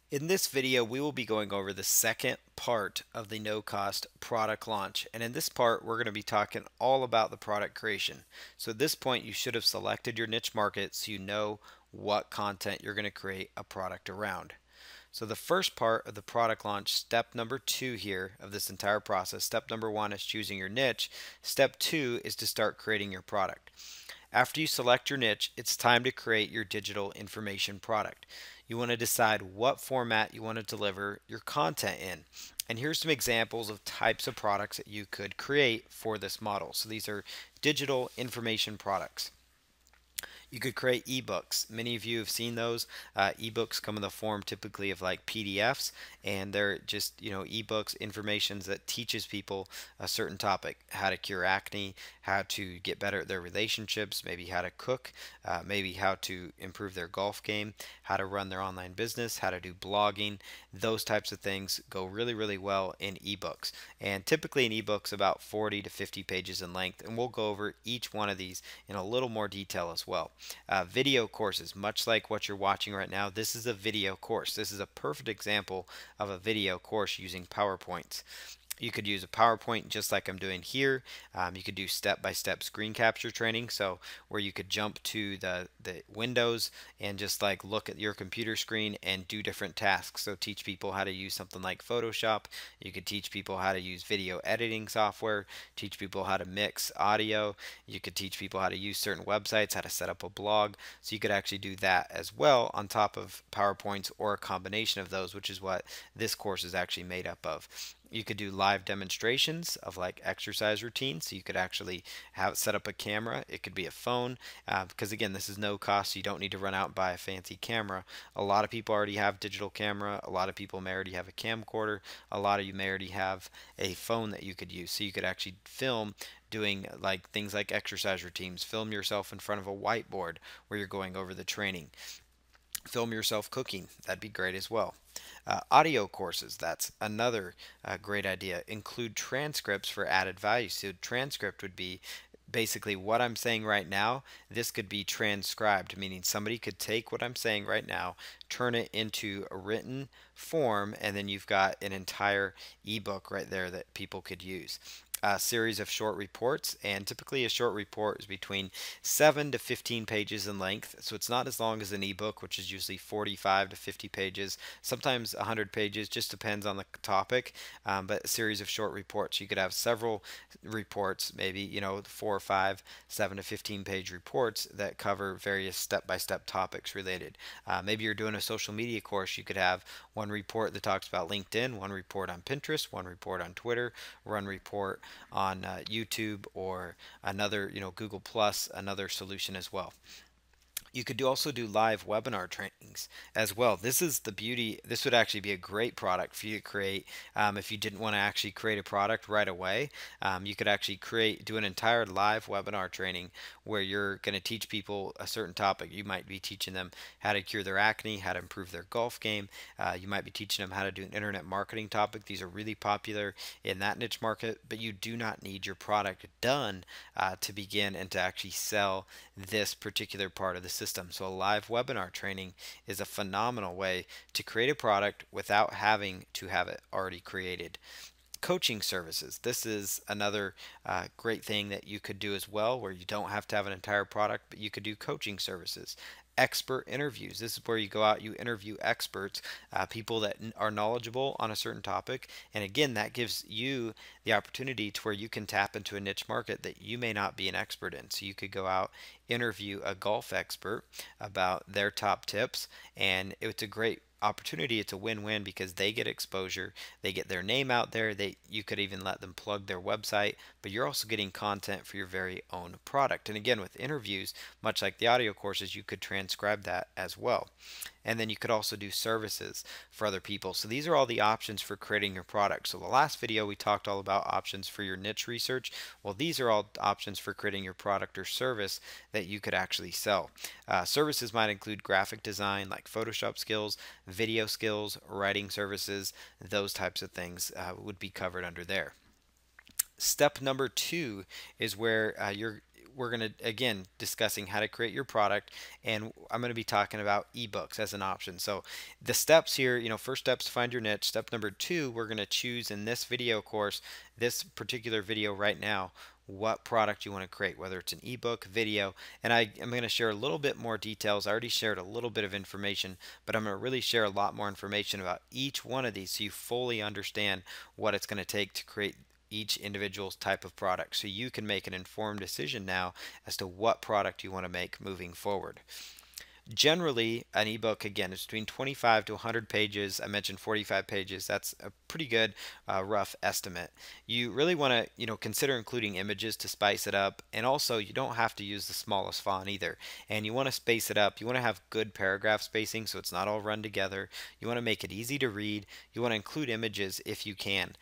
In this video, we will be going over the second part of the no-cost product launch. And in this part, we're going to be talking all about the product creation. So at this point, you should have selected your niche market so you know what content you're going to create a product around. So the first part of the product launch, step number 2 here of this entire process, step number 1 is choosing your niche. Step 2 is to start creating your product. After you select your niche, it's time to create your digital information product. You want to decide what format you want to deliver your content in. And here's some examples of types of products that you could create for this model. So these are digital information products. You could create ebooks. Many of you have seen those. Ebooks come in the form typically of like PDFs, and they're just ebooks, information that teaches people a certain topic: how to cure acne, how to get better at their relationships, maybe how to cook, maybe how to improve their golf game, how to run their online business, how to do blogging. Those types of things go really, really well in ebooks. And typically an ebook's about 40 to 50 pages in length, and we'll go over each one of these in a little more detail as well. Video courses, much like what you're watching right now, this is a video course. This is a perfect example of a video course using PowerPoints. You could use a PowerPoint just like I'm doing here. You could do step-by-step screen capture training, so where you could jump to the windows and just like look at your computer screen and do different tasks. So teach people how to use something like Photoshop. You could teach people how to use video editing software, teach people how to mix audio. You could teach people how to use certain websites, how to set up a blog. So you could actually do that as well on top of PowerPoints or a combination of those, which is what this course is actually made up of. You could do live demonstrations of like exercise routines. So you could actually have set up a camera. It could be a phone, because again, this is no cost. So you don't need to run out and buy a fancy camera. A lot of people already have digital camera. A lot of people may already have a camcorder. A lot of you may already have a phone that you could use. So you could actually film doing like things like exercise routines. Film yourself in front of a whiteboard where you're going over the training. Film yourself cooking. That'd be great as well. Audio courses, that's another great idea. Include transcripts for added value. So transcript would be basically what I'm saying right now. This could be transcribed, meaning somebody could take what I'm saying right now, turn it into a written form, and then you've got an entire ebook right there that people could use. A series of short reports, and typically a short report is between 7 to 15 pages in length, so it's not as long as an ebook, which is usually 45 to 50 pages, sometimes 100 pages, just depends on the topic. But a series of short reports, you could have several reports, maybe 4 or 5 7 to 15 page reports that cover various step-by-step topics related. Maybe you're doing a social media course. You could have one report that talks about LinkedIn, one report on Pinterest, one report on Twitter, one report on YouTube, or another, Google Plus, another solution as well. You could also do live webinar trainings as well. This is the beauty. This would actually be a great product for you to create if you didn't want to actually create a product right away. You could actually do an entire live webinar training where you're going to teach people a certain topic. You might be teaching them how to cure their acne, how to improve their golf game. You might be teaching them how to do an internet marketing topic. These are really popular in that niche market, but you do not need your product done to begin and to actually sell this particular part of the system. So a live webinar training is a phenomenal way to create a product without having to have it already created. Coaching services. This is another great thing that you could do as well, where you don't have to have an entire product, but you could do coaching services. Expert interviews. This is where you go out, you interview experts, people that are knowledgeable on a certain topic. And again, that gives you the opportunity to where you can tap into a niche market that you may not be an expert in. So you could go out, interview a golf expert about their top tips, and it's a great opportunity. It's a win-win because they get exposure, they get their name out there, you could even let them plug their website, but you're also getting content for your very own product. And again, with interviews, much like the audio courses, you could transcribe that as well. And then you could also do services for other people. So these are all the options for creating your product. So the last video we talked all about options for your niche research. Well, these are all options for creating your product or service that you could actually sell. Services might include graphic design like Photoshop skills, video skills, writing services, those types of things would be covered under there. Step number 2 is where we're going to, again, discussing how to create your product, and I'm going to be talking about ebooks as an option. So the steps here, first steps to find your niche. Step number 2, we're going to choose in this video course, this particular video right now, what product you want to create, whether it's an ebook, video, and I'm going to share a little bit more details. I already shared a little bit of information, but I'm going to really share a lot more information about each one of these so you fully understand what it's going to take to create each individual type of product, so you can make an informed decision now as to what product you want to make moving forward. Generally, an ebook, again, is between 25 to 100 pages. I mentioned 45 pages. That's a pretty good rough estimate. You really want to, consider including images to spice it up, and also you don't have to use the smallest font either. And you want to space it up. You want to have good paragraph spacing so it's not all run together. You want to make it easy to read. You want to include images if you can.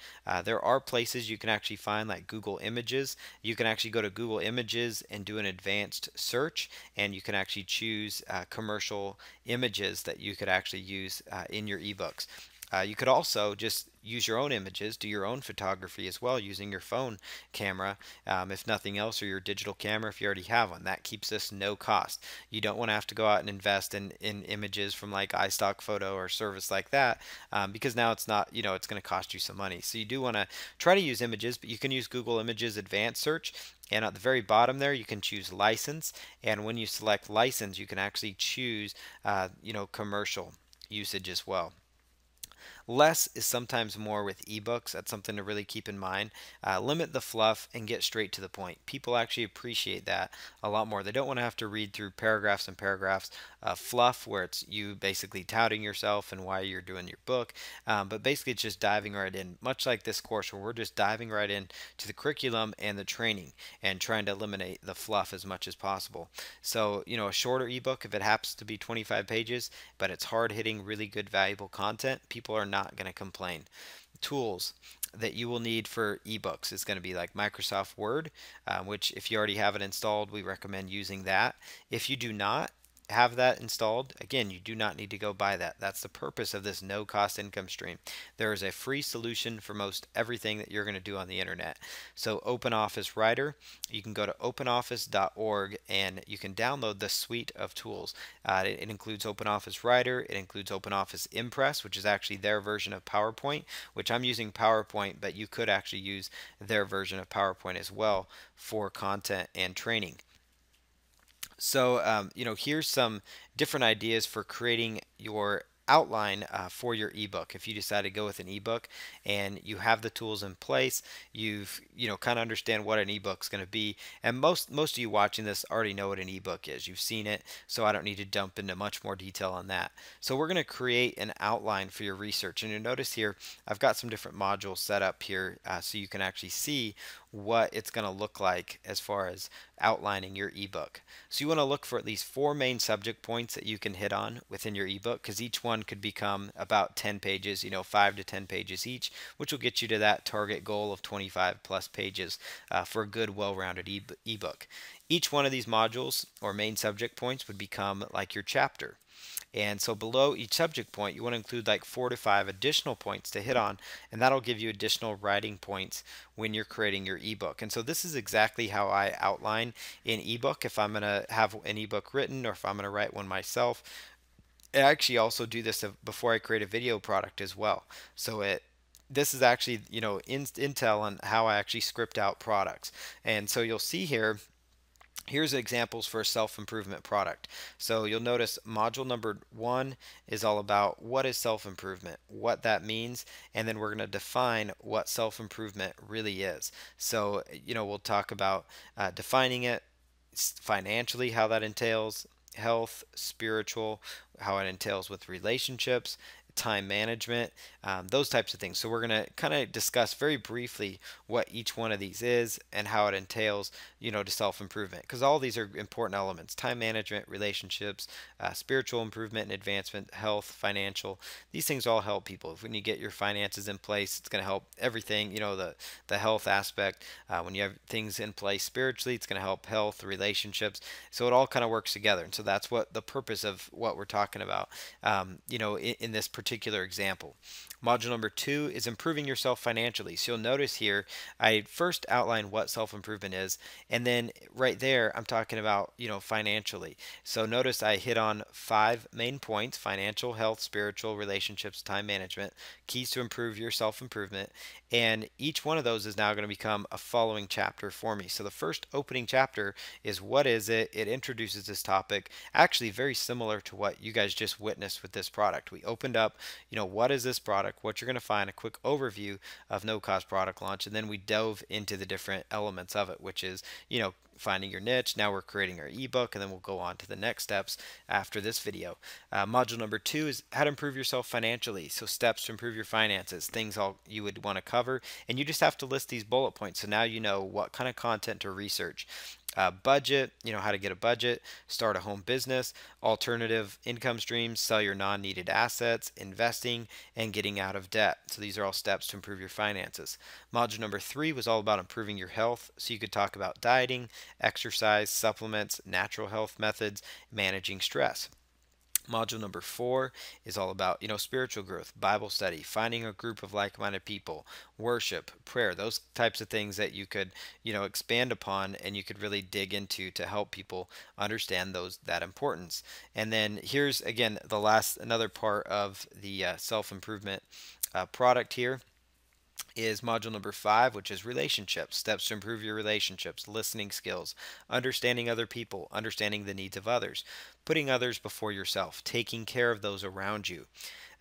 There are places you can actually find, like Google Images. You can actually go to Google Images and do an advanced search, and you can actually choose commercial images that you could actually use in your ebooks. You could also just use your own images, do your own photography as well using your phone camera, if nothing else, or your digital camera if you already have one. That keeps this no cost. You don't want to have to go out and invest in images from like iStock Photo or service like that, because now it's not, it's going to cost you some money. So you do want to try to use images, but you can use Google Images Advanced Search. And at the very bottom there, you can choose license. And when you select license, you can actually choose, commercial usage as well. Less is sometimes more with ebooks. That's something to really keep in mind. Limit the fluff and get straight to the point. People actually appreciate that a lot more. They don't want to have to read through paragraphs and paragraphs of fluff where it's you basically touting yourself and why you're doing your book. But basically it's just diving right in, much like this course where we're just diving right in to the curriculum and the training and trying to eliminate the fluff as much as possible. So, a shorter ebook, if it happens to be 25 pages, but it's hard hitting, really good, valuable content, people are not going to complain. Tools that you will need for ebooks is going to be like Microsoft Word, which if you already have it installed, we recommend using that. If you do not have that installed, again, you do not need to go buy that. That's the purpose of this no cost income stream. There is a free solution for most everything that you're going to do on the internet. So OpenOffice Writer, you can go to openoffice.org and you can download the suite of tools. It includes OpenOffice Writer, it includes OpenOffice Impress, which is actually their version of PowerPoint, which I'm using PowerPoint, but you could actually use their version of PowerPoint as well for content and training. So, here's some different ideas for creating your outline for your ebook. If you decide to go with an ebook and you have the tools in place, you've kind of understand what an ebook is going to be, and most of you watching this already know what an ebook is. You've seen it, so I don't need to dump into much more detail on that. So we're going to create an outline for your research, and you'll notice here I've got some different modules set up here so you can actually see what it's going to look like as far as outlining your ebook. So you want to look for at least 4 main subject points that you can hit on within your ebook, because each one could become about 10 pages, 5 to 10 pages each, which will get you to that target goal of 25 plus pages for a good, well-rounded ebook. Each one of these modules or main subject points would become like your chapter. And so below each subject point, you want to include like 4 to 5 additional points to hit on, and that'll give you additional writing points when you're creating your ebook. And so this is exactly how I outline an ebook if I'm going to have an ebook written or if I'm going to write one myself. I actually also do this before I create a video product as well. So this is actually, intel on how I actually script out products. And so you'll see here, here's examples for a self-improvement product. So you'll notice module number 1 is all about what is self-improvement, what that means, and then we're going to define what self-improvement really is. So, we'll talk about defining it financially, how that entails, health, spiritual, how it entails with relationships, time management, those types of things. So we're going to kind of discuss very briefly what each one of these is and how it entails, to self-improvement, because all these are important elements: time management, relationships, spiritual improvement and advancement, health, financial. These things all help people. When you get your finances in place, it's going to help everything, the health aspect. When you have things in place spiritually, it's going to help health, relationships. So it all kind of works together. And so that's what the purpose of what we're talking about, in this particular particular example. Module number 2 is improving yourself financially. So you'll notice here, I first outline what self-improvement is, and then right there, I'm talking about, financially. So notice I hit on 5 main points: financial, health, spiritual, relationships, time management, keys to improve your self-improvement. And each one of those is now going to become a following chapter for me. So the first opening chapter is what is it? It introduces this topic, actually very similar to what you guys just witnessed with this product. We opened up, what is this product, what you're going to find, a quick overview of no cost product launch, and then we dove into the different elements of it, which is, finding your niche. Now we're creating our ebook, and then we'll go on to the next steps after this video. Module number 2 is how to improve yourself financially. So steps to improve your finances, things all you would want to cover, and you just have to list these bullet points. So now you know what kind of content to research. Budget, how to get a budget, start a home business, alternative income streams, sell your non-needed assets, investing, and getting out of debt. So these are all steps to improve your finances. Module number 3 was all about improving your health. So you could talk about dieting, exercise, supplements, natural health methods, managing stress. Module number 4 is all about, spiritual growth, Bible study, finding a group of like-minded people, worship, prayer, those types of things that you could, expand upon and you could really dig into to help people understand that importance. And then here's again another part of the self-improvement product here is module number 5, which is relationships, steps to improve your relationships, listening skills, understanding other people, understanding the needs of others, putting others before yourself, taking care of those around you.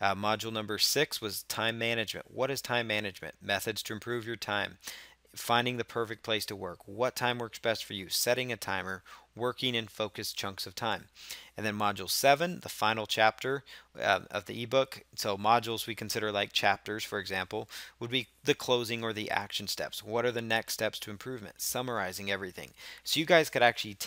Module number 6 was time management. What is time management? Methods to improve your time, finding the perfect place to work, what time works best for you, setting a timer, working in focused chunks of time. And then module 7, the final chapter of the ebook. So modules we consider like chapters, for example, would be the closing or the action steps. What are the next steps to improvement? Summarizing everything. So you guys could actually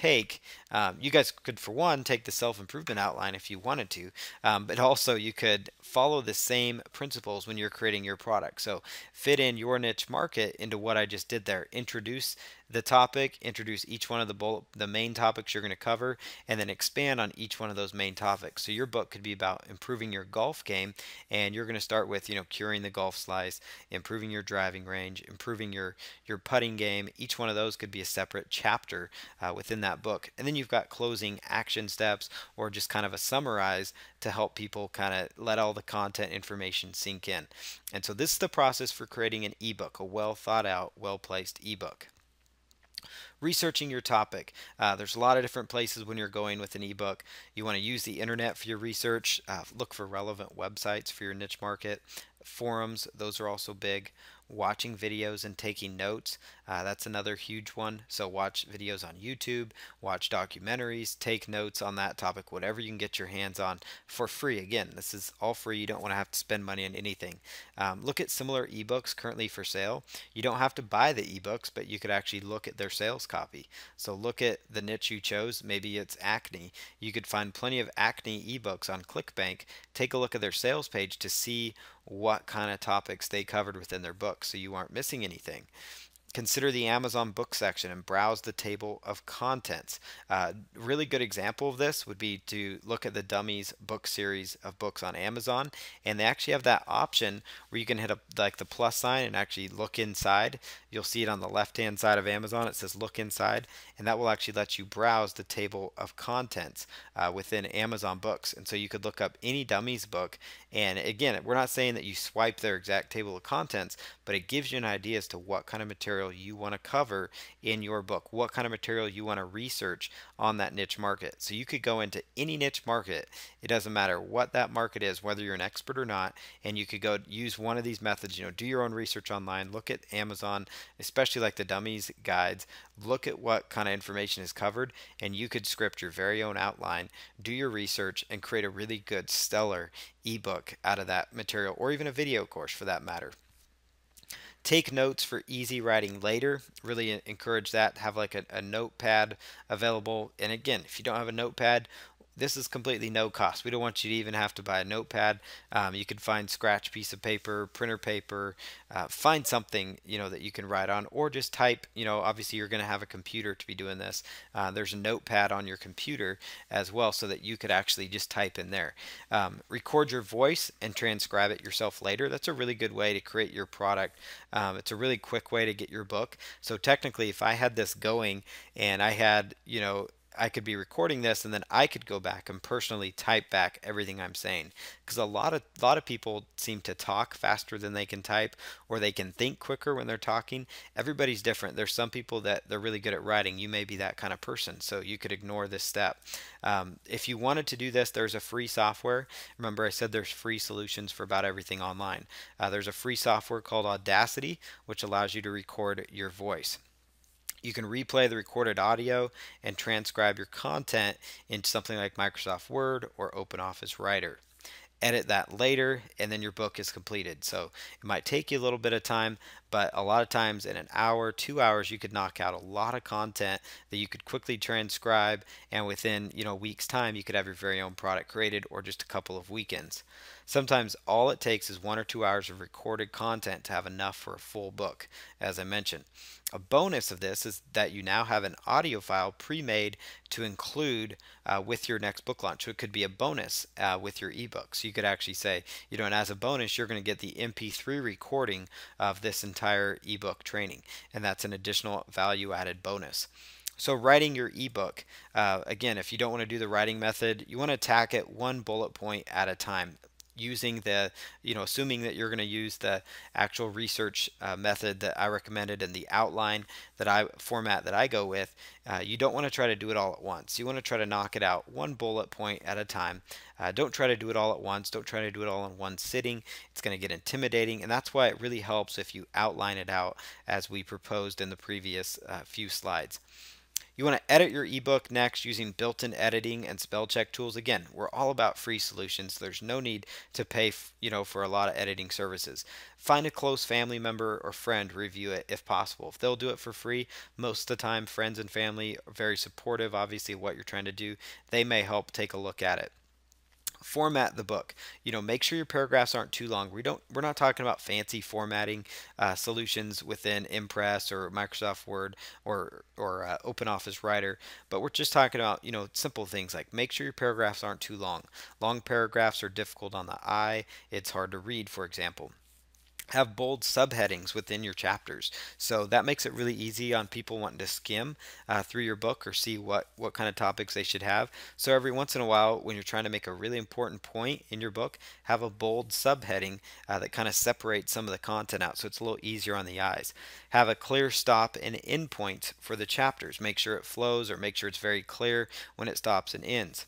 you guys could for one take the self-improvement outline if you wanted to, but also you could follow the same principles when you're creating your product. So fit in your niche market into what I just did there. Introduce the topic, introduce each one of the main topics you're going to cover, and then expand on each one of those main topics. So your book could be about improving your golf game, and you're going to start with, curing the golf slice, improving your driving range, improving your putting game. Each one of those could be a separate chapter within that book. And then you've got closing action steps, or just kind of a summarize to help people kind of let all the content information sink in. And so this is the process for creating an ebook, a well thought out, well placed ebook. Researching your topic. There's a lot of different places when you're going with an ebook. You want to use the internet for your research. Look for relevant websites for your niche market. Forums, those are also big. Watching videos and taking notes, that's another huge one. So watch videos on YouTube, watch documentaries, take notes on that topic, whatever you can get your hands on for free. Again, this is all free. You don't want to have to spend money on anything. Look at similar ebooks currently for sale. You don't have to buy the ebooks, but you could actually look at their sales copy. So look at the niche you chose. Maybe it's acne. You could find plenty of acne ebooks on ClickBank. Take a look at their sales page to see what kind of topics they covered within their book so you aren't missing anything. Consider the Amazon book section and browse the table of contents. Really good example of this would be to look at the Dummies book series of books on Amazon, and they actually have that option where you can hit like the plus sign and actually look inside. You'll see it on the left hand side of Amazon. It says look inside, and that will actually let you browse the table of contents within Amazon books. And so you could look up any Dummies book, and again, we're not saying that you swipe their exact table of contents, but it gives you an idea as to what kind of material you want to cover in your book, what kind of material you want to research on that niche market. So you could go into any niche market. It doesn't matter what that market is, whether you're an expert or not, and you could go use one of these methods. Do your own research online, look at Amazon, especially like the Dummies guides, look at what kind of information is covered, and you could script your very own outline, do your research, and create a really good stellar ebook out of that material, or even a video course for that matter. Take notes for easy writing later. Really encourage that. Have like a notepad available. And again, if you don't have a notepad, this is completely no cost. We don't want you to even have to buy a notepad. You can find scratch piece of paper, printer paper, find something that you can write on, or just type. Obviously you're going to have a computer to be doing this. There's a notepad on your computer as well, so that you could actually just type in there. Record your voice and transcribe it yourself later. That's a really good way to create your product. It's a really quick way to get your book. So technically, if I had this going and I had, I could be recording this, and then I could go back and personally type back everything I'm saying, because a lot of people seem to talk faster than they can type, or they can think quicker when they're talking. Everybody's different. There's some people that they're really good at writing. You may be that kind of person, so you could ignore this step. If you wanted to do this, there's a free software. Remember, I said there's free solutions for about everything online. There's a free software called Audacity, which allows you to record your voice. You can replay the recorded audio and transcribe your content into something like Microsoft Word or OpenOffice Writer. Edit that later, and then your book is completed. So it might take you a little bit of time, but a lot of times in an hour, 2 hours, you could knock out a lot of content that you could quickly transcribe, and within a week's time, you could have your very own product created, or just a couple of weekends. Sometimes all it takes is 1 or 2 hours of recorded content to have enough for a full book, as I mentioned. A bonus of this is that you now have an audio file pre-made to include with your next book launch. So it could be a bonus with your ebook. So you could actually say, and as a bonus, you're going to get the MP3 recording of this entire ebook training, and that's an additional value-added bonus. So writing your ebook, again, if you don't want to do the writing method, you want to attack it one bullet point at a time, using assuming that you're going to use the actual research method that I recommended and the outline format that I go with. You don't want to try to do it all at once. You want to try to knock it out one bullet point at a time. Don't try to do it all at once. Don't try to do it all in one sitting. It's going to get intimidating, and that's why it really helps if you outline it out as we proposed in the previous few slides. You want to edit your ebook next using built-in editing and spell check tools. Again, we're all about free solutions. There's no need to pay, for a lot of editing services. Find a close family member or friend to review it if possible. If they'll do it for free, most of the time friends and family are very supportive, obviously, of what you're trying to do. They may help take a look at it. Format the book. Make sure your paragraphs aren't too long. We're not talking about fancy formatting solutions within Impress or Microsoft Word or OpenOffice Writer, but we're just talking about simple things like make sure your paragraphs aren't too long. Long paragraphs are difficult on the eye. It's hard to read, for example. Have bold subheadings within your chapters. So that makes it really easy on people wanting to skim through your book or see what kind of topics they should have. So every once in a while, when you're trying to make a really important point in your book, have a bold subheading that kind of separates some of the content out, so it's a little easier on the eyes. Have a clear stop and end point for the chapters. Make sure it flows, or make sure it's very clear when it stops and ends.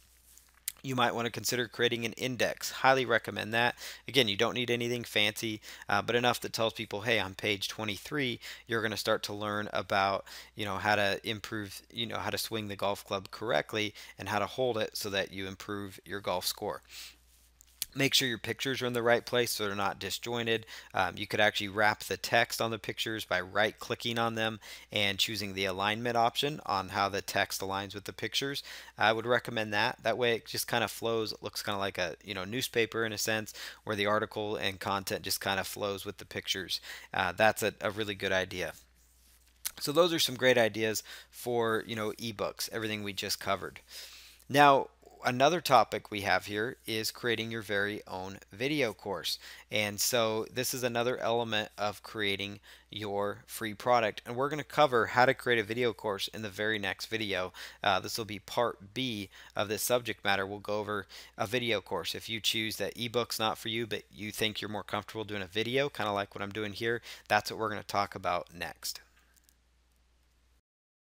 You might want to consider creating an index. Highly recommend that. Again, you don't need anything fancy, but enough that tells people, hey, on page 23, you're going to start to learn about, how to improve, how to swing the golf club correctly and how to hold it so that you improve your golf score. Make sure your pictures are in the right place so they're not disjointed. You could actually wrap the text on the pictures by right-clicking on them and choosing the alignment option on how the text aligns with the pictures. I would recommend that. That way it just kind of flows. It looks kind of like a newspaper in a sense, where the article and content just kind of flows with the pictures. That's a really good idea. So those are some great ideas for ebooks, everything we just covered. Now, another topic we have here is creating your very own video course. And so this is another element of creating your free product. And we're going to cover how to create a video course in the very next video. This will be part B of this subject matter. We'll go over a video course. If you choose that ebook's not for you, but you think you're more comfortable doing a video, kind of like what I'm doing here, that's what we're going to talk about next.